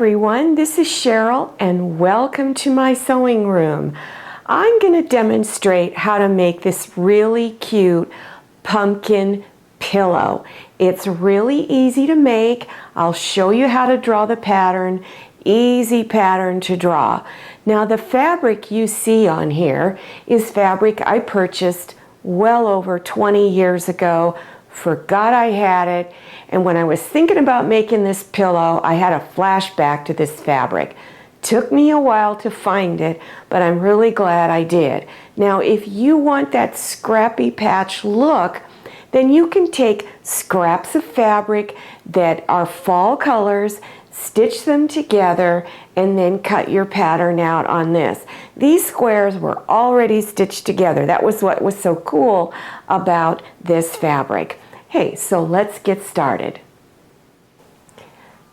everyone, this is Cheryl and welcome to my sewing room. I'm going to demonstrate how to make this really cute pumpkin pillow. It's really easy to make. I'll show you how to draw the pattern. Easy pattern to draw. Now the fabric you see on here is fabric I purchased well over 20 years ago. Forgot I had it, and when I was thinking about making this pillow, I had a flashback to this fabric. Took me a while to find it, but I'm really glad I did. Now if you want that scrappy patch look, then you can take scraps of fabric that are fall colors, stitch them together, and then cut your pattern out on this. These squares were already stitched together. That was what was so cool about this fabric. Hey, so let's get started.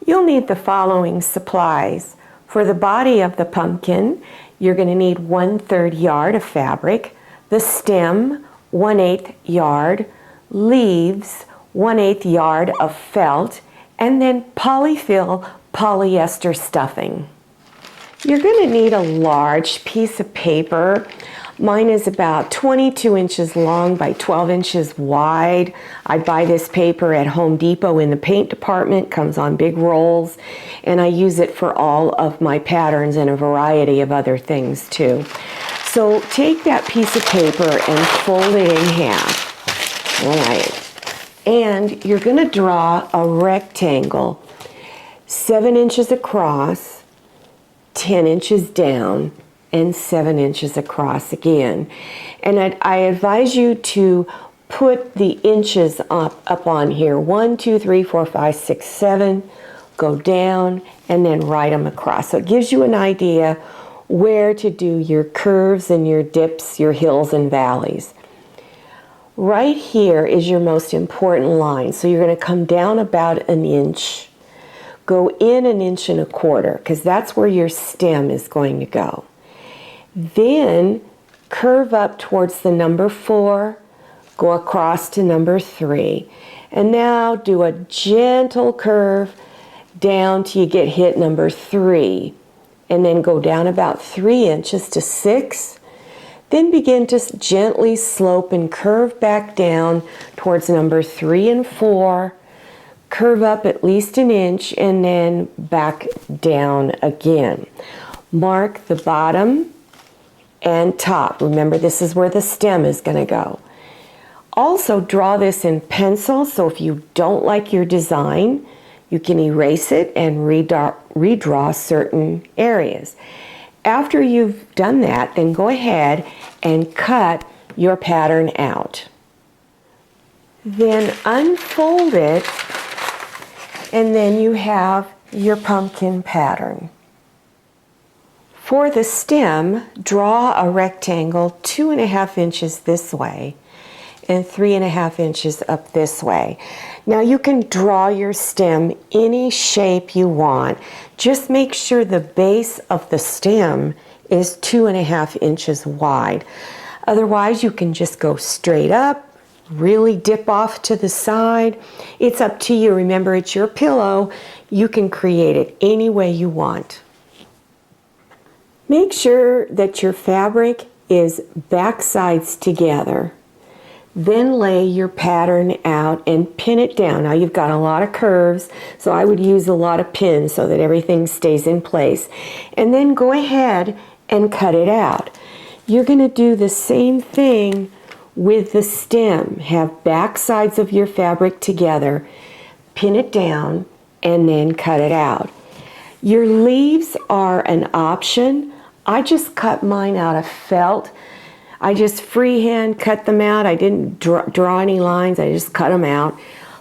You'll need the following supplies. For the body of the pumpkin, you're going to need 1/3 yard of fabric, the stem, 1/8 yard, leaves, 1/8 yard of felt, and then Polyfill polyester stuffing. You're going to need a large piece of paper. Mine is about 22 inches long by 12 inches wide. I buy this paper at Home Depot in the paint department, comes on big rolls, and I use it for all of my patterns and a variety of other things too. So take that piece of paper and fold it in half. All right. And you're going to draw a rectangle 7 inches across, 10 inches down, and 7 inches across again. And I advise you to put the inches up on here. 1, 2, 3, 4, 5, 6, 7. Go down and then write them across. So it gives you an idea where to do your curves and your dips, your hills and valleys. Right here is your most important line. So you're going to come down about 1 inch. Go in 1.25 inches because that's where your stem is going to go. Then curve up towards the number 4, go across to number 3, and now do a gentle curve down till you get hit number 3, and then go down about 3 inches to 6. Then begin to gently slope and curve back down towards number 3 and 4. Curve up at least 1 inch and then back down again. Mark the bottom and top. Remember, this is where the stem is going to go. Also draw this in pencil, so if you don't like your design, you can erase it and redraw certain areas. After you've done that, then go ahead and cut your pattern out. Then unfold it, and then you have your pumpkin pattern. For the stem, draw a rectangle 2.5 inches this way and 3.5 inches up this way. Now you can draw your stem any shape you want. Just make sure the base of the stem is 2.5 inches wide. Otherwise you can just go straight up, really dip off to the side. It's up to you. Remember, it's your pillow. You can create it any way you want. Make sure that your fabric is back sides together. Then lay your pattern out and pin it down. Now you've got a lot of curves, so I would use a lot of pins so that everything stays in place. And then go ahead and cut it out. You're going to do the same thing with the stem. Have back sides of your fabric together, pin it down, and then cut it out. Your leaves are an option. I just cut mine out of felt. I just freehand cut them out. I didn't draw any lines. I just cut them out.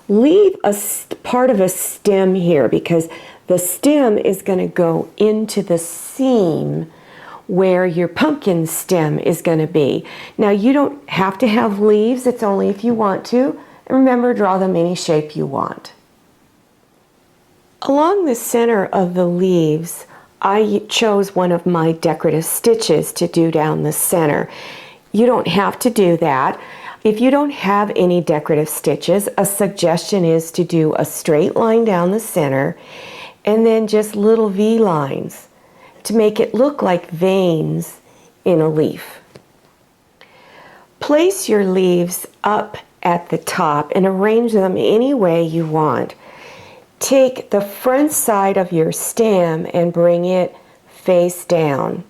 Leave a part of a stem here because the stem is going to go into the seam where your pumpkin stem is going to be. Now you don't have to have leaves. It's only if you want to. And remember, draw them any shape you want. Along the center of the leaves, I chose one of my decorative stitches to do down the center. You don't have to do that. If you don't have any decorative stitches, a suggestion is to do a straight line down the center and then just little V lines to make it look like veins in a leaf. Place your leaves up at the top and arrange them any way you want. Take the front side of your stem and bring it face down.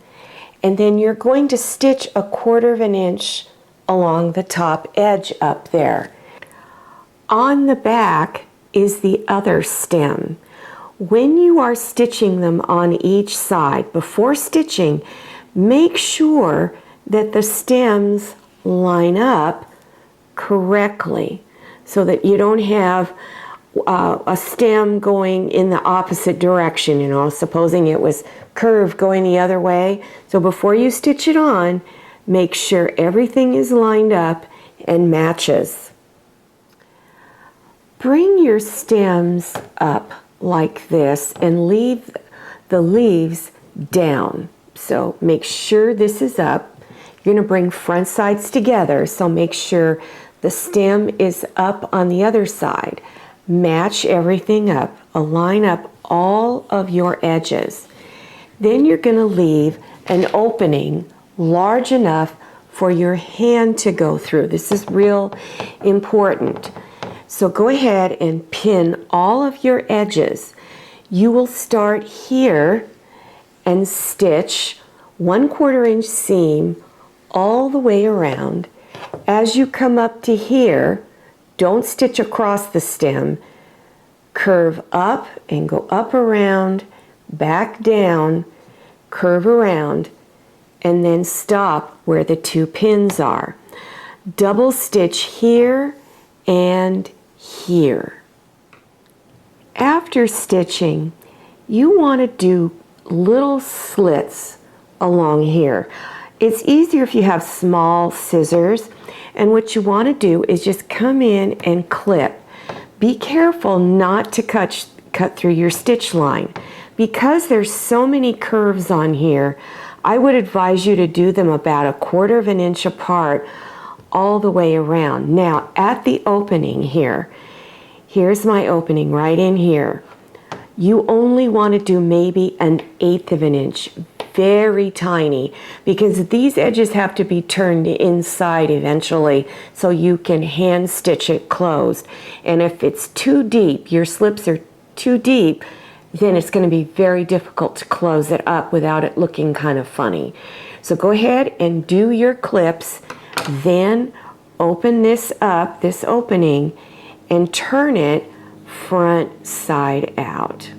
And then you're going to stitch 1/4 inch along the top edge up there. On the back is the other stem. When you are stitching them on each side, before stitching, make sure that the stems line up correctly so that you don't have a stem going in the opposite direction, you know, supposing it was curved going the other way. So before you stitch it on, make sure everything is lined up and matches. Bring your stems up like this and leave the leaves down. So make sure this is up. You're going to bring front sides together, so make sure the stem is up on the other side. Match everything up, align up all of your edges. Then you're going to leave an opening large enough for your hand to go through. This is real important. So go ahead and pin all of your edges. You will start here and stitch 1/4 inch seam all the way around. As you come up to here, don't stitch across the stem. Curve up and go up around, back down, curve around, and then stop where the 2 pins are. Double stitch here and here. After stitching, you want to do little slits along here. It's easier if you have small scissors, and what you want to do is just come in and clip. Be careful not to cut through your stitch line. Because there's so many curves on here, I would advise you to do them about 1/4 inch apart all the way around. Now at the opening here, here's my opening right in here. You only want to do maybe 1/8 inch, very tiny, because these edges have to be turned inside eventually so you can hand stitch it closed. And if it's too deep, your slips are too deep, then it's going to be very difficult to close it up without it looking kind of funny. So go ahead and do your clips, then open this up, this opening, and turn it front side out.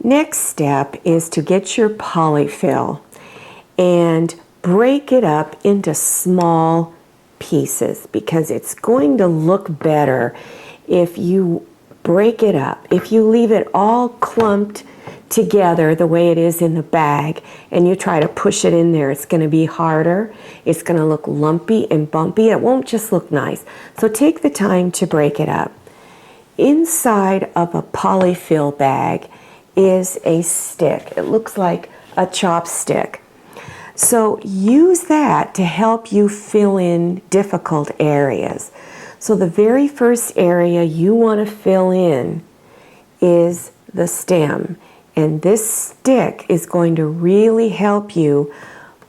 Next step is to get your polyfill and break it up into small pieces, because it's going to look better if you break it up. If you leave it all clumped together the way it is in the bag and you try to push it in there, it's going to be harder. It's going to look lumpy and bumpy. It won't just look nice. So take the time to break it up. Inside of a polyfill bag is a stick. It looks like a chopstick. So use that to help you fill in difficult areas. So the very first area you want to fill in is the stem. And this stick is going to really help you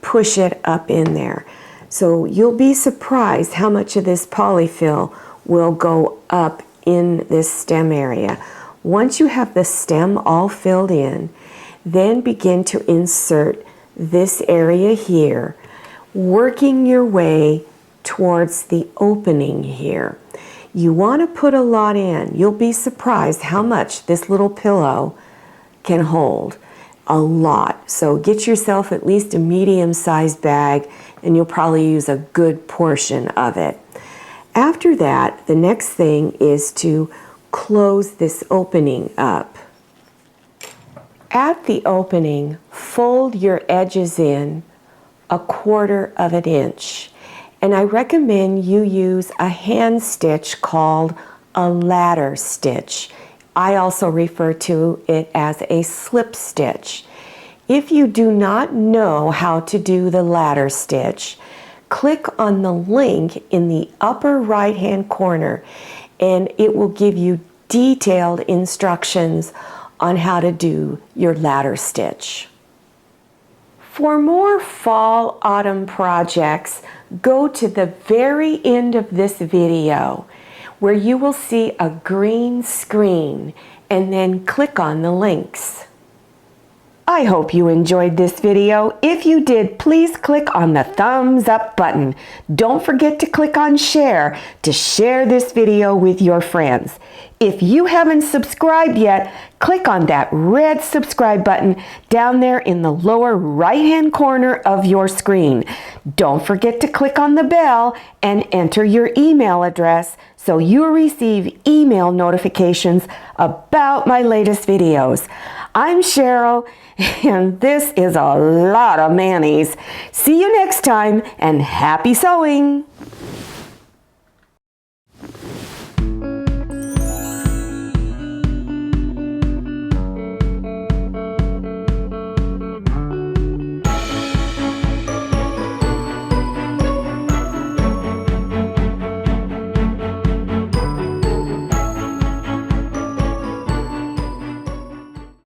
push it up in there. So you'll be surprised how much of this polyfill will go up in this stem area. Once you have the stem all filled in, then begin to insert this area here, working your way towards the opening here. You want to put a lot in. You'll be surprised how much this little pillow can hold. A lot. So get yourself at least a medium-sized bag and you'll probably use a good portion of it. After that, the next thing is to close this opening up. At the opening, fold your edges in 1/4 inch. And I recommend you use a hand stitch called a ladder stitch. I also refer to it as a slip stitch. If you do not know how to do the ladder stitch, click on the link in the upper right-hand corner and it will give you detailed instructions on how to do your ladder stitch. For more fall-autumn projects, go to the very end of this video where you will see a green screen and then click on the links. I hope you enjoyed this video. If you did, please click on the thumbs up button. Don't forget to click on share to share this video with your friends. If you haven't subscribed yet, click on that red subscribe button down there in the lower right-hand corner of your screen. Don't forget to click on the bell and enter your email address so you'll receive email notifications about my latest videos. I'm Cheryl, and this is a lot of mayonnaise. See you next time, and happy sewing!